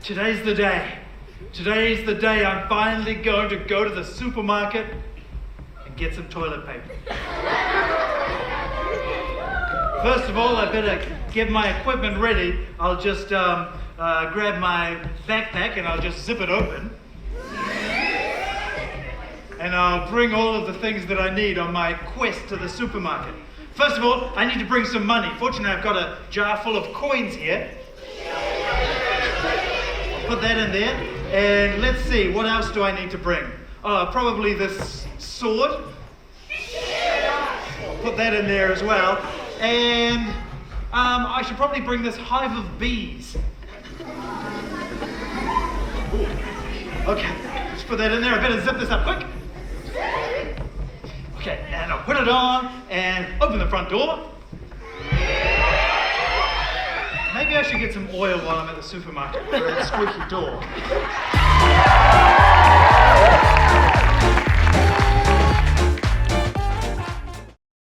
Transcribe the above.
Today's the day. Today's the day I'm finally going to go to the supermarket and get some toilet paper. First of all, I better get my equipment ready. I'll just grab my backpack and I'll just zip it open. And I'll bring all of the things that I need on my quest to the supermarket. First of all, I need to bring some money. Fortunately, I've got a jar full of coins here. Put that in there. And let's see, what else do I need to bring? Probably this sword. Put that in there as well. And I should probably bring this hive of bees. Okay, let's put that in there. I better zip this up quick. Okay, and I'll put it on and open the front door. Maybe I should get some oil while I'm at the supermarket for that squeaky door.